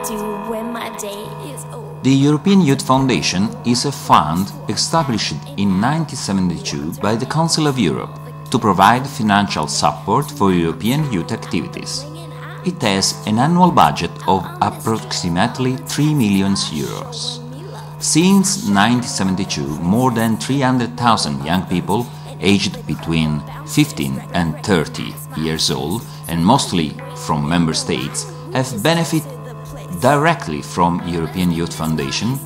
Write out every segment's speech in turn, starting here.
do when my day is over. The European Youth Foundation is a fund established in 1972 by the Council of Europe to provide financial support for European youth activities. It has an annual budget of approximately 3 million euros. Since 1972, more than 300,000 young people aged between 15 and 30 years old, and mostly from member states, have benefited directly from European Youth Foundation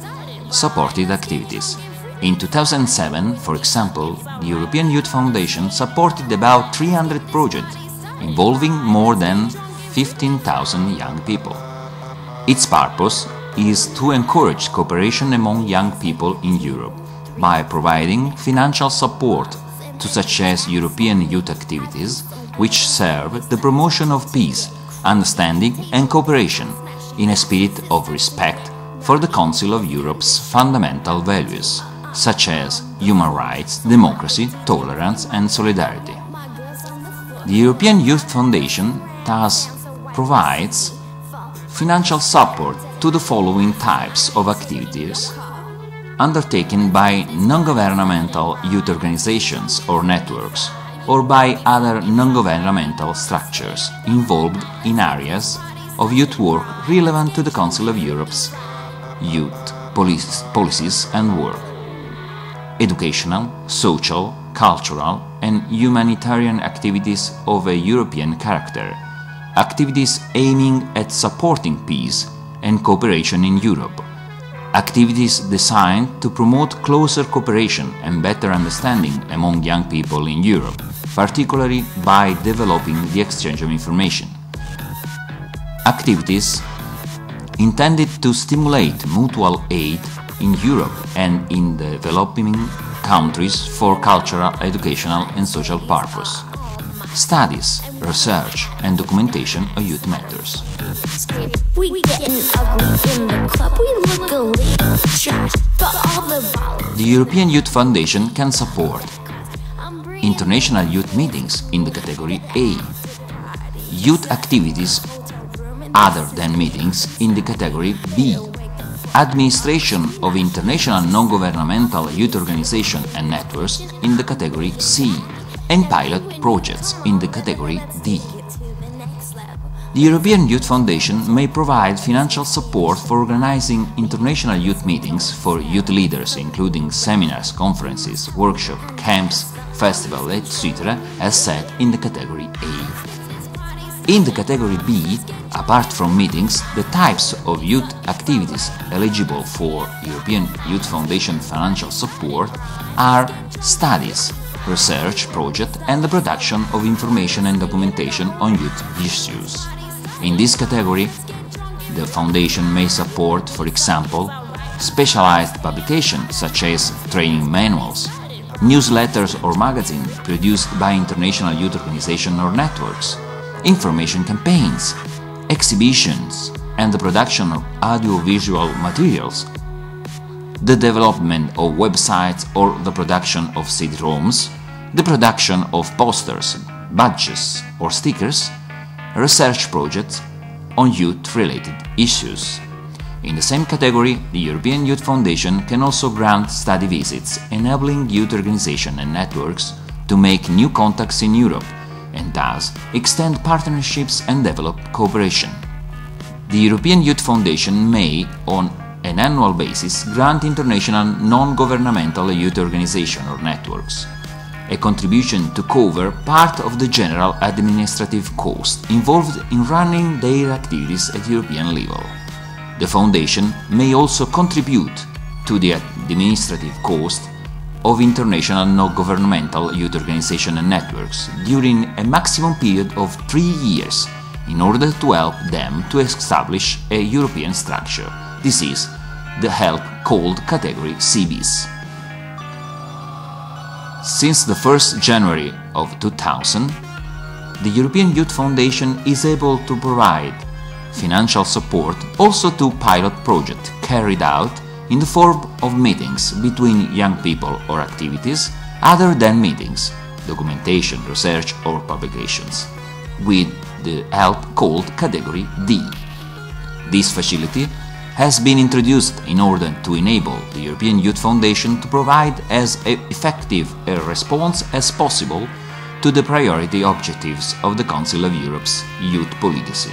supported activities. In 2007, for example, the European Youth Foundation supported about 300 projects involving more than 15,000 young people. Its purpose is to encourage cooperation among young people in Europe by providing financial support to such as European youth activities which serve the promotion of peace, understanding and cooperation in a spirit of respect for the Council of Europe's fundamental values, such as human rights, democracy, tolerance and solidarity. The European Youth Foundation thus provides financial support to the following types of activities undertaken by non-governmental youth organizations or networks, or by other non-governmental structures involved in areas of youth work relevant to the Council of Europe's youth policies and work: educational, social, cultural and humanitarian activities of a European character, activities aiming at supporting peace and cooperation in Europe, activities designed to promote closer cooperation and better understanding among young people in Europe, particularly by developing the exchange of information, activities intended to stimulate mutual aid in Europe and in developing countries for cultural, educational and social purpose, studies, research and documentation of youth matters. The European Youth Foundation can support international youth meetings in the category A, youth activities other than meetings in the category B, administration of international non-governmental youth organizations and networks in the category C, and pilot projects in the category D. The European Youth Foundation may provide financial support for organizing international youth meetings for youth leaders, including seminars, conferences, workshops, camps, festivals, etc., as said in the category A. In the category B, apart from meetings, the types of youth activities eligible for European Youth Foundation financial support are studies, research project and the production of information and documentation on youth issues. In this category, the Foundation may support, for example, specialized publications such as training manuals, newsletters or magazines produced by international youth organizations or networks, information campaigns, exhibitions and the production of audiovisual materials, the development of websites or the production of CD-ROMs, the production of posters, badges or stickers, research projects on youth-related issues. In the same category, the European Youth Foundation can also grant study visits, enabling youth organizations and networks to make new contacts in Europe and thus extend partnerships and develop cooperation. The European Youth Foundation may, on an annual basis, grant international non-governmental youth organizations or networks a contribution to cover part of the general administrative cost involved in running their activities at European level. The Foundation may also contribute to the administrative cost of international non-governmental youth organizations and networks during a maximum period of 3 years in order to help them to establish a European structure. This is the help called category C-bis. Since the 1st January of 2000, the European Youth Foundation is able to provide financial support also to pilot projects carried out in the form of meetings between young people or activities other than meetings, documentation, research or publications, with the help called category D. This facility has been introduced in order to enable the European Youth Foundation to provide as effective a response as possible to the priority objectives of the Council of Europe's youth policy,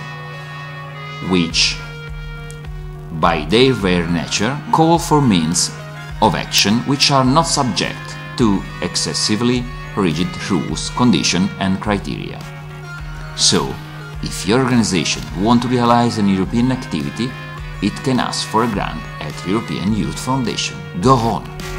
which, by their very nature, call for means of action which are not subject to excessively rigid rules, conditions and criteria. So, if your organization wants to realize an European activity, it can ask for a grant at European Youth Foundation. Go on!